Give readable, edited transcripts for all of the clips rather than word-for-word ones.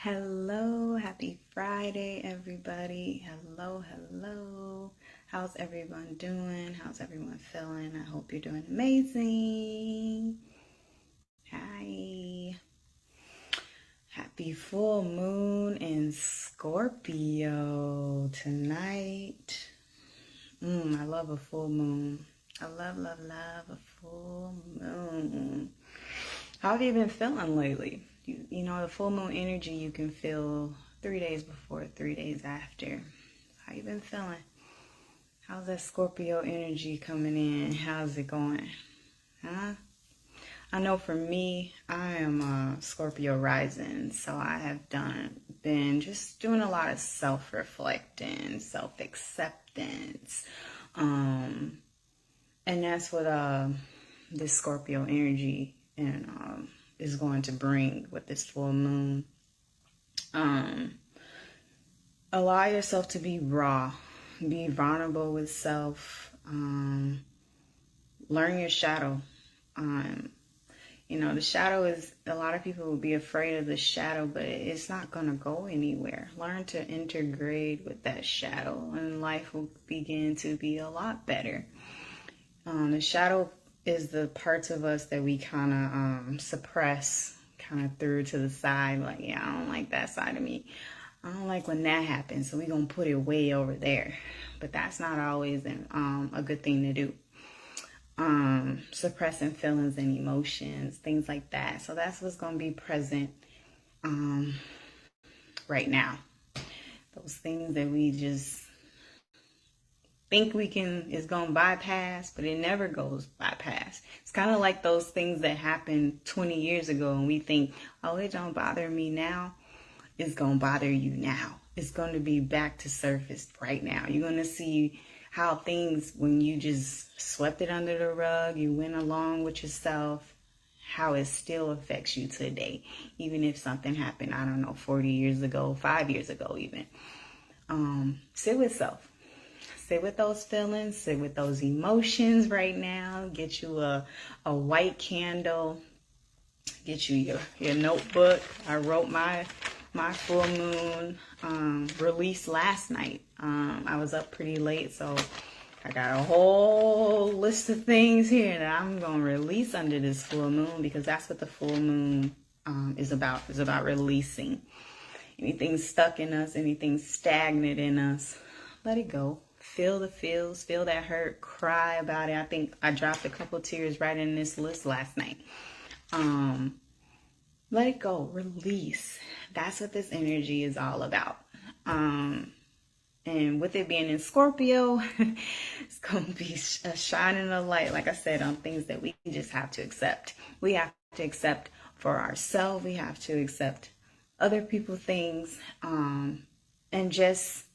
Hello, happy Friday, everybody. Hello. How's everyone doing? How's everyone feeling? I hope you're doing amazing. Hi. Happy full moon in Scorpio tonight. I love a full moon. I love a full moon. How have you been feeling lately? You know, the full moon energy you can feel 3 days before, 3 days after. How you been feeling? How's that Scorpio energy coming in? How's it going? Huh? I know for me, I am a Scorpio rising, so I have been just doing a lot of self-reflecting, self-acceptance. And that's what this Scorpio energy and is going to bring with this full moon. Allow yourself to be raw, be vulnerable with self, learn your shadow. The shadow is, a lot of people will be afraid of the shadow, but it's not going to go anywhere. Learn to integrate with that shadow and life will begin to be a lot better. The shadow is the parts of us that we kind of suppress, kind of threw to the side, like, yeah, I don't like that side of me. I don't like when that happens, so we're going to put it way over there. But that's not always a good thing to do. Suppressing feelings and emotions, things like that. So that's what's going to be present right now. Those things that we just think is going to bypass, but it never goes bypass. It's kind of like those things that happened 20 years ago and we think, oh, it don't bother me now. It's going to bother you now. It's going to be back to surface right now. You're going to see how things, when you just swept it under the rug, you went along with yourself, how it still affects you today. Even if something happened, I don't know, 40 years ago, 5 years ago even. Sit with self. Sit with those feelings, sit with those emotions right now. Get you a white candle. Get you your notebook. I wrote my full moon release last night. I was up pretty late, so I got a whole list of things here that I'm going to release under this full moon, because that's what the full moon is about. It's about releasing. Anything stuck in us, anything stagnant in us, let it go. Feel the feels, feel that hurt, cry about it. I think I dropped a couple tears right in this list last night. Let it go, release. That's what this energy is all about. And with it being in Scorpio, it's going to be a shining a light, like I said, on things that we just have to accept. We have to accept for ourselves. We have to accept other people's things, and just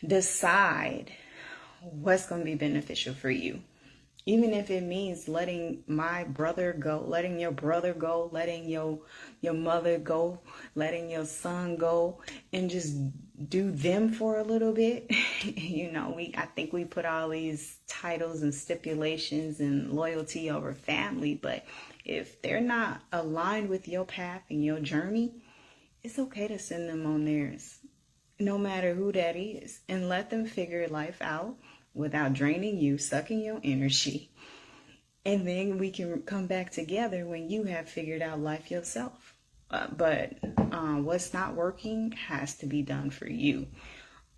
decide what's going to be beneficial for you. Even if it means letting my brother go, letting your brother go, letting your mother go, letting your son go, and just do them for a little bit. I think we put all these titles and stipulations and loyalty over family, but if they're not aligned with your path and your journey, it's okay to send them on theirs, no matter who that is, and let them figure life out without draining you, sucking your energy. And then we can come back together when you have figured out life yourself. But what's not working has to be done for you.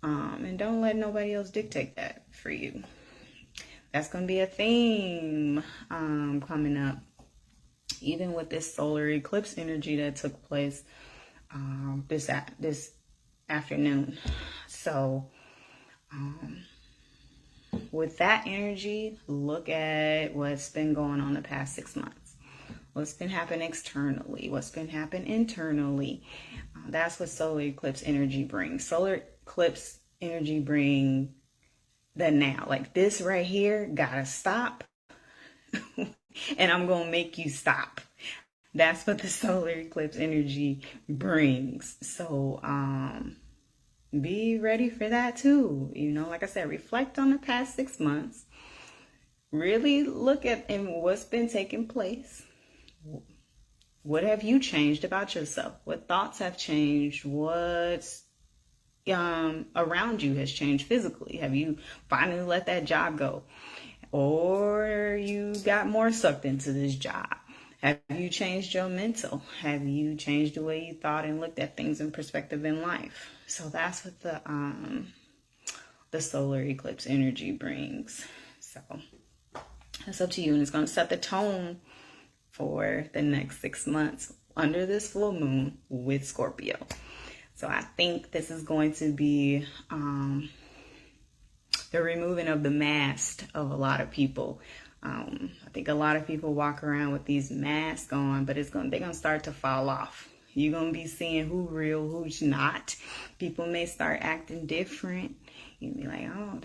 And don't let nobody else dictate that for you. That's going to be a theme coming up. Even with this solar eclipse energy that took place this afternoon. So, with that energy, look at what's been going on the past 6 months. What's been happening externally? What's been happening internally? That's what solar eclipse energy brings. Solar eclipse energy bring the now. Like this right here, gotta stop. And I'm going to make you stop. That's what the solar eclipse energy brings. So, be ready for that too. Like I said, reflect on the past 6 months. Really look at what's been taking place. What have you changed about yourself? What thoughts have changed? What's around you has changed physically? Have you finally let that job go? Or you got more sucked into this job? Have you changed your mental? Have you changed the way you thought and looked at things in perspective in life? So that's what the solar eclipse energy brings. So it's up to you, and it's going to set the tone for the next 6 months under this full moon with Scorpio. So I think this is going to be the removing of the mask of a lot of people. I think a lot of people walk around with these masks on, but they're gonna start to fall off. You're gonna be seeing who real, who's not. People may start acting different. You'll be like, oh,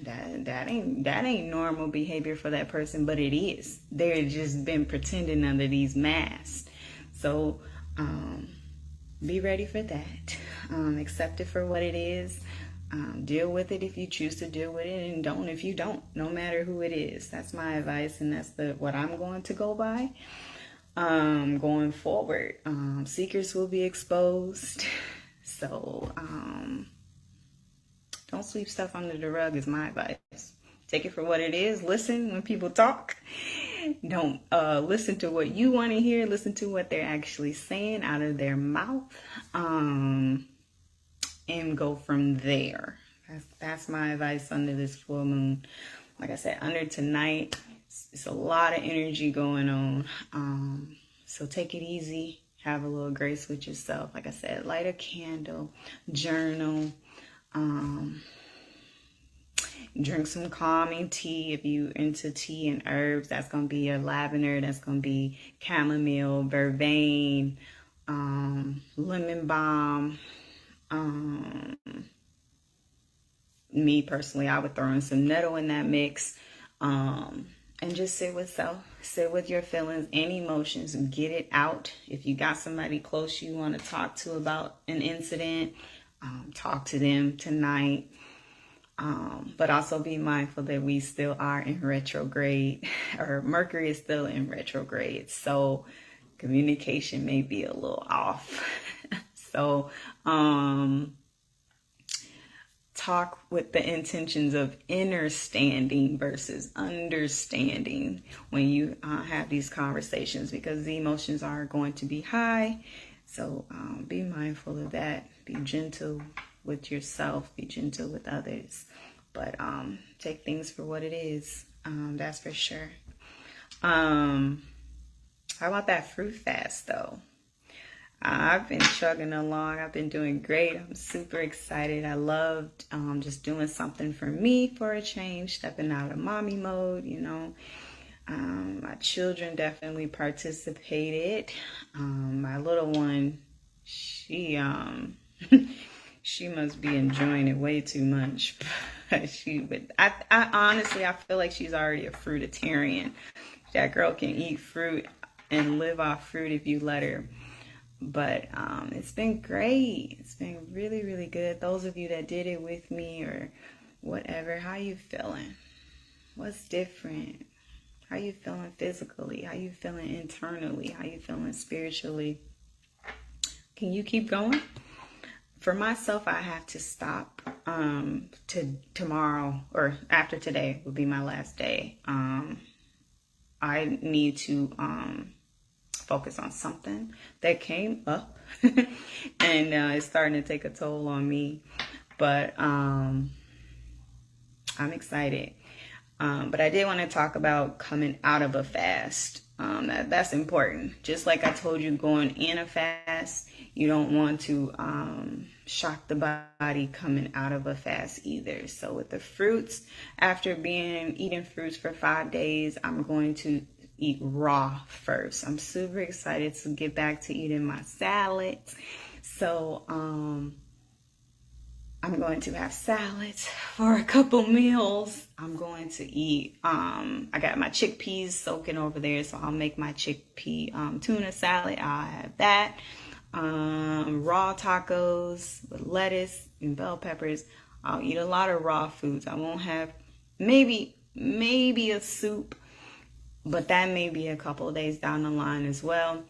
that ain't normal behavior for that person, but it is. They've just been pretending under these masks. So be ready for that. Accept it for what it is. Deal with it if you choose to deal with it, and don't if you don't, no matter who it is. That's my advice, and that's what I'm going to go by going forward. Secrets will be exposed. So don't sweep stuff under the rug is my advice. Take it for what it is. Listen when people talk. Don't listen to what you want to hear. Listen to what they're actually saying out of their mouth. And go from there. That's my advice under this full moon. Like I said, under tonight, it's a lot of energy going on. So take it easy. Have a little grace with yourself. Like I said, light a candle, journal, drink some calming tea. If you're into tea and herbs, that's going to be your lavender. That's going to be chamomile, vervain, lemon balm. Me personally, I would throw in some nettle in that mix, and just sit with your feelings and emotions and get it out. If you got somebody close you want to talk to about an incident, talk to them tonight. But also be mindful that we still are in retrograde, or Mercury is still in retrograde, so communication may be a little off. So talk with the intentions of understanding versus understanding when you have these conversations, because the emotions are going to be high. So be mindful of that. Be gentle with yourself. Be gentle with others. But take things for what it is. That's for sure. How about that fruit fast, though? I've been chugging along. I've been doing great. I'm super excited. I loved just doing something for me for a change, stepping out of mommy mode, you know. My children definitely participated. My little one, she she must be enjoying it way too much. I honestly, I feel like she's already a fruitarian. That girl can eat fruit and live off fruit if you let her. But it's been great. It's been really, really good. Those of you that did it with me or whatever, how you feeling? What's different? How you feeling physically? How you feeling internally? How you feeling spiritually? Can you keep going? For myself, I have to stop. Tomorrow or after today will be my last day. I need to focus on something that came up and it's starting to take a toll on me, but I'm excited. But I did want to talk about coming out of a fast. That's important. Just like I told you, going in a fast, you don't want to shock the body coming out of a fast either. So with the fruits, after eating fruits for 5 days, I'm going to eat raw first. I'm super excited to get back to eating my salads. So I'm going to have salads for a couple meals. I'm going to eat, I got my chickpeas soaking over there, so I'll make my chickpea tuna salad. I'll have that. Raw tacos with lettuce and bell peppers. I'll eat a lot of raw foods. I won't have maybe a soup, but that may be a couple of days down the line as well.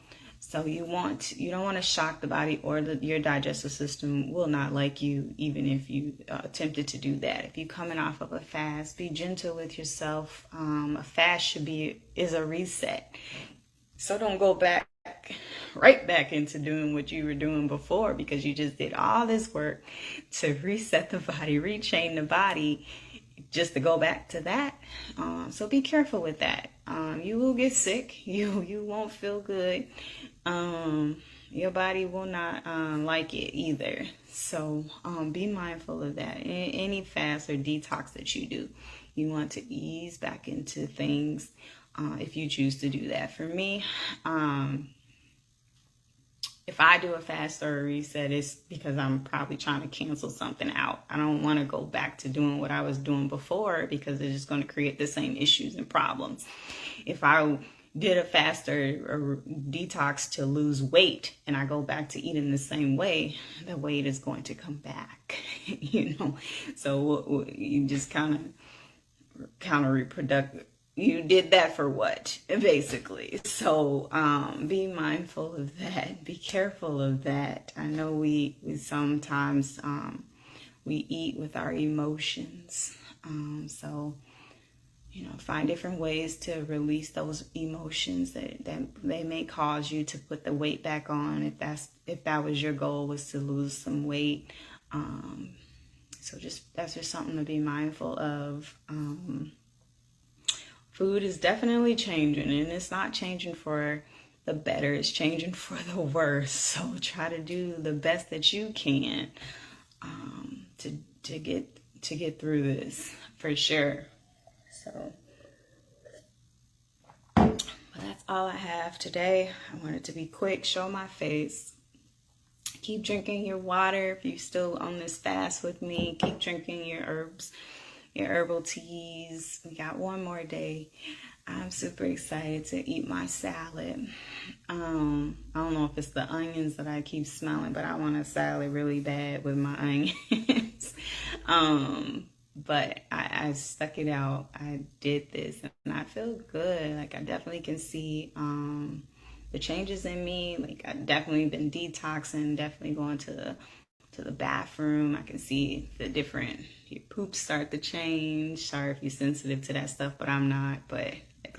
So you don't want to shock the body, or your digestive system will not like you, even if you attempted to do that. If you're coming off of a fast, be gentle with yourself. A fast is a reset. So don't go right back into doing what you were doing before, because you just did all this work to reset the body, retrain the body, just to go back to that. So be careful with that. You will get sick. You won't feel good. Your body will not like it either. So be mindful of that. Any fast or detox that you do, you want to ease back into things if you choose to do that. For me, if I do a fast or a reset, it's because I'm probably trying to cancel something out. I don't want to go back to doing what I was doing before, because it's just going to create the same issues and problems. If I did a fast or detox to lose weight and I go back to eating the same way, the weight is going to come back, So you just kind of reproductive. You did that for what, basically? So be mindful of that. Be careful of that. I know we sometimes we eat with our emotions. So find different ways to release those emotions that they may cause you to put the weight back on. If that was your goal, was to lose some weight. So that's just something to be mindful of. Food is definitely changing, and it's not changing for the better. It's changing for the worse. So try to do the best that you can to get through this, for sure. So, but that's all I have today. I wanted to be quick, show my face. Keep drinking your water. If you're still on this fast with me, keep drinking your herbs, your herbal teas. We got one more day. I'm super excited to eat my salad. I don't know if it's the onions that I keep smelling, but I want a salad really bad with my onions. But I stuck it out. I did this and I feel good. Like, I definitely can see the changes in me. Like, I've definitely been detoxing, definitely going to the bathroom. I can see your poops start to change. Sorry if you're sensitive to that stuff, but I'm not. But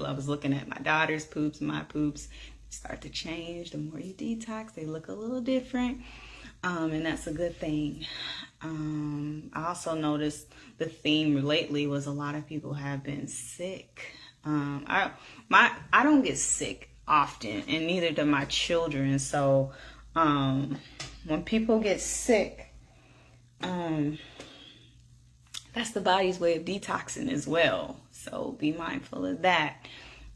I was looking at my daughter's poops, my poops start to change. The more you detox, they look a little different. And that's a good thing. I also noticed the theme lately was a lot of people have been sick. I don't get sick often, and neither do my children. So when people get sick, that's the body's way of detoxing as well. So be mindful of that.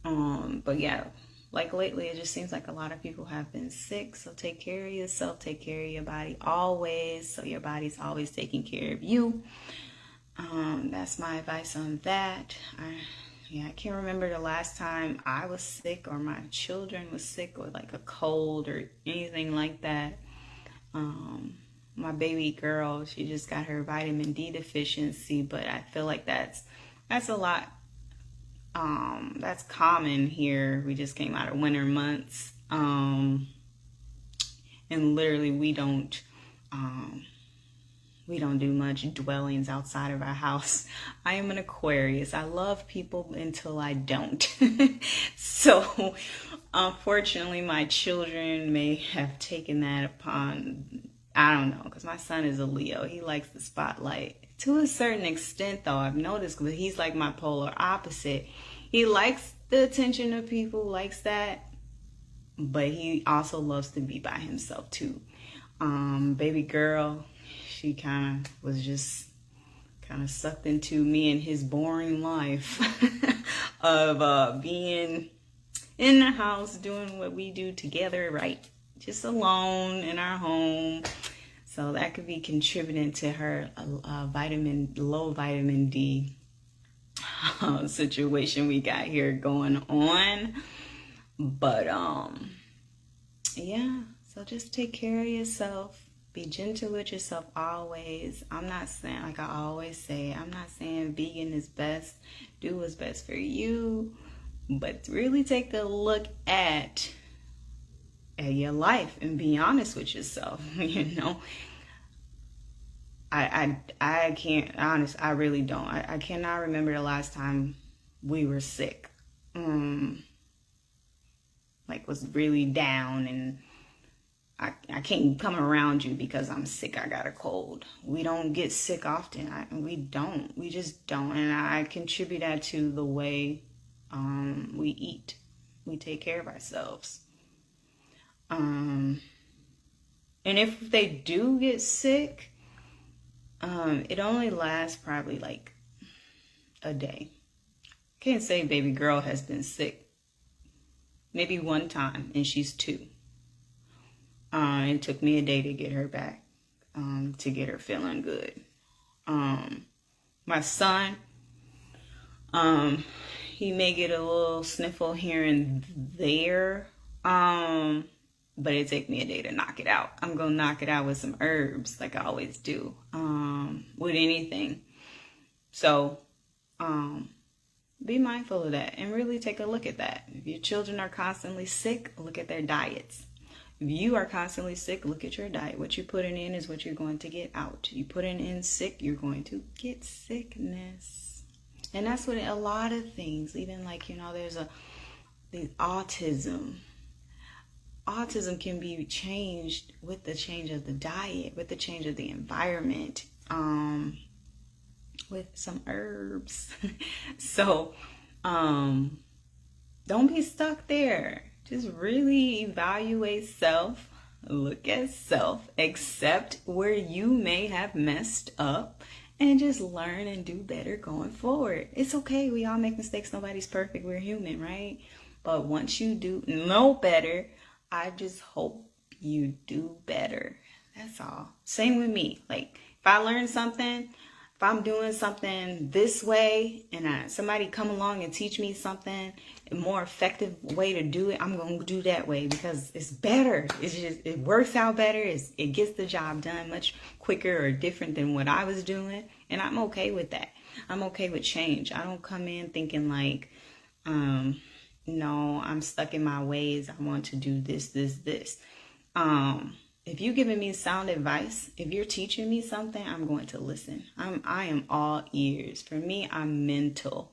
But yeah, like lately, it just seems like a lot of people have been sick. So take care of yourself, take care of your body always, so your body's always taking care of you. That's my advice on that. I can't remember the last time I was sick or my children was sick or like a cold or anything like that. My baby girl, she just got her vitamin D deficiency, but I feel like that's a lot. That's common here. We just came out of winter months, and literally we don't do much dwellings outside of our house. I am an Aquarius. I love people until I don't. So unfortunately, my children may have taken that upon, I don't know, because my son is a Leo. He likes the spotlight. To a certain extent, though, I've noticed, because he's like my polar opposite. He likes the attention of people, likes that, but he also loves to be by himself, too. Baby girl, she kind of was just kind of sucked into me and his boring life of being in the house, doing what we do together, right? Just alone in our home. So that could be contributing to her low vitamin D situation we got here going on. But yeah, so just take care of yourself. Be gentle with yourself always. I'm not saying, like I always say, I'm not saying vegan is best. Do what's best for you. But really take a look at at your life and be honest with yourself. I can't, honest, I really don't. I cannot remember the last time we were sick. Like was really down, and I can't come around you because I'm sick. I got a cold. We don't get sick often. We just don't. And I contribute that to the way we eat. We take care of ourselves. And if they do get sick, it only lasts probably like a day. Can't say baby girl has been sick. Maybe one time, and she's 2. It took me a day to get her back, to get her feeling good. My son, he may get a little sniffle here and there, but it take me a day to knock it out. I'm going to knock it out with some herbs like I always do, with anything. So, be mindful of that and really take a look at that. If your children are constantly sick, look at their diets. If you are constantly sick, look at your diet. What you're putting in is what you're going to get out. You putting in sick, you're going to get sickness. And that's what a lot of things, even like, there's the autism. Autism can be changed with the change of the diet, with the change of the environment, with some herbs. So, don't be stuck there. Just really evaluate self, look at self, accept where you may have messed up, and just learn and do better going forward. It's okay. We all make mistakes. Nobody's perfect. We're human, right? But once you do know better, I just hope you do better. That's all. Same with me. Like, if I learn something, if I'm doing something this way and somebody come along and teach me something, a more effective way to do it, I'm going to do that way because it's better. It works out better. It gets the job done much quicker or different than what I was doing. And I'm okay with that. I'm okay with change. I don't come in thinking like, no, I'm stuck in my ways. I want to do this. If you're giving me sound advice, if you're teaching me something, I'm going to listen. I am all ears. For me, I'm mental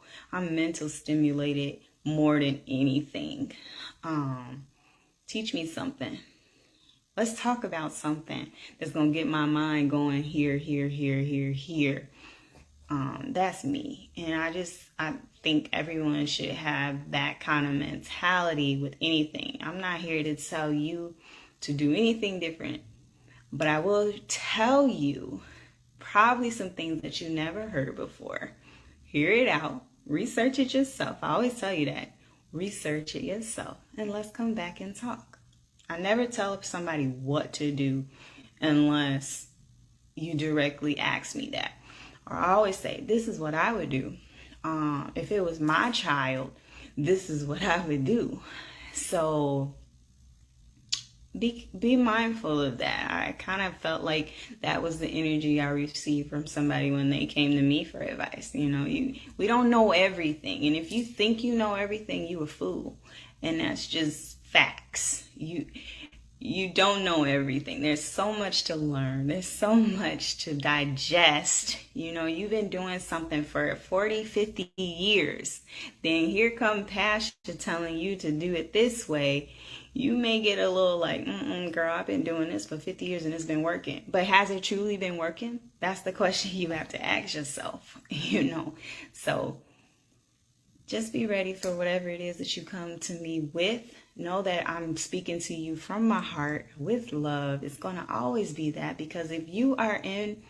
stimulated more than anything. Teach me something. Let's talk about something that's going to get my mind going here. That's me. And I think everyone should have that kind of mentality with anything. I'm not here to tell you to do anything different, but I will tell you probably some things that you never heard before. Hear it out, research it yourself. I always tell you that. Research it yourself, and let's come back and talk. I never tell somebody what to do unless you directly ask me that. Or I always say, this is what I would do. If it was my child, this is what I would do. So be mindful of that. I kind of felt like that was the energy I received from somebody when they came to me for advice. We don't know everything. And if you think you know everything, you a fool. And that's just facts. You don't know everything. There's so much to learn. There's so much to digest. You've been doing something for 40, 50 years. Then here come passion telling you to do it this way. You may get a little like, girl, I've been doing this for 50 years and it's been working. But has it truly been working? That's the question you have to ask yourself, So just be ready for whatever it is that you come to me with. Know that I'm speaking to you from my heart with love. It's going to always be that, because if you are in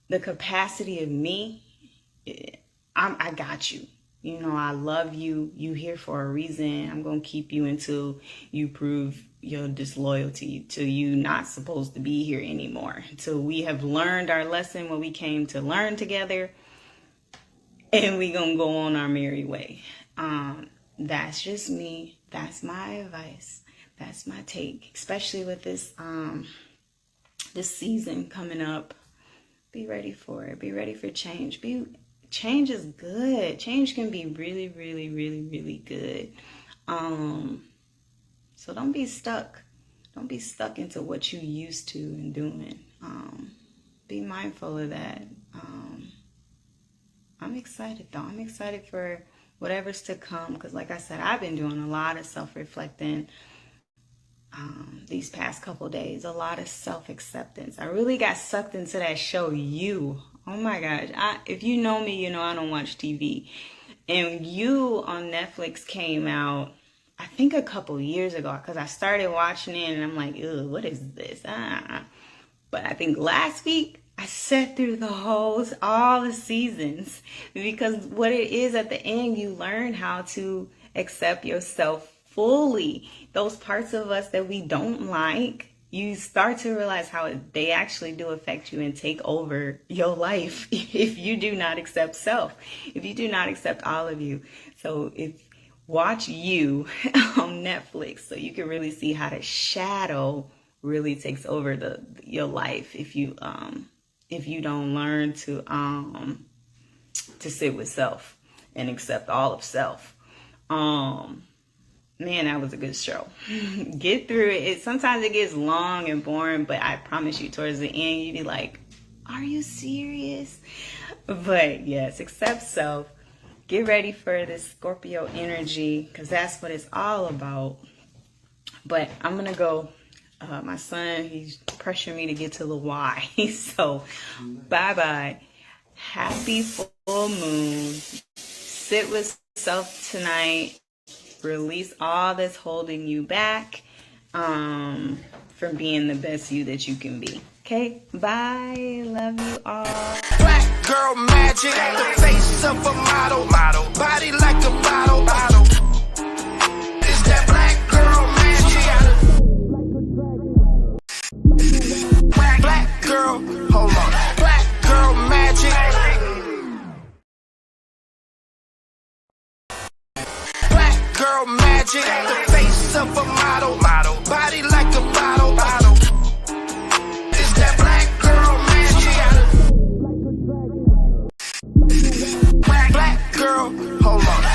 the capacity of me, I got you. I love you. You here for a reason. I'm going to keep you until you prove your disloyalty, till you not supposed to be here anymore, until we have learned our lesson, what we came to learn together, and we going to go on our merry way. That's just me. That's my advice. That's my take, especially with this season coming up. Be ready for it. Be ready for change. Change is good. Change can be really, really, really, really good. So don't be stuck. Don't be stuck into what you used to and doing. Be mindful of that. I'm excited though. I'm excited for whatever's to come, because like I said, I've been doing a lot of self-reflecting these past couple days, a lot of self-acceptance. I really got sucked into that show, You. Oh my gosh. If you know me, you know I don't watch TV. And You on Netflix came out, I think a couple years ago, because I started watching it and I'm like, ugh, what is this? But I think last week I sat through all the seasons, because what it is at the end, you learn how to accept yourself fully. Those parts of us that we don't like, you start to realize how they actually do affect you and take over your life if you do not accept self, if you do not accept all of you. So watch You on Netflix so you can really see how the shadow really takes over your life if you don't learn to sit with self and accept all of self. Man, that was a good show. Get through it. Sometimes it gets long and boring, but I promise you, towards the end, you'd be like, are you serious? But yes, accept self. Get ready for this Scorpio energy, because that's what it's all about. But I'm going to go. My son, he's pressuring me to get to the Y. So, bye-bye. Happy full moon. Sit with self tonight. Release all that's holding you back from being the best you that you can be. Okay? Bye. Love you all. Black girl magic. The face of a model. Body like a bottle. It's that black girl magic. Black girl. Hold on. Black girl magic. Girl magic, the face of a model, body like a bottle. It's that black girl magic. Black girl, hold on.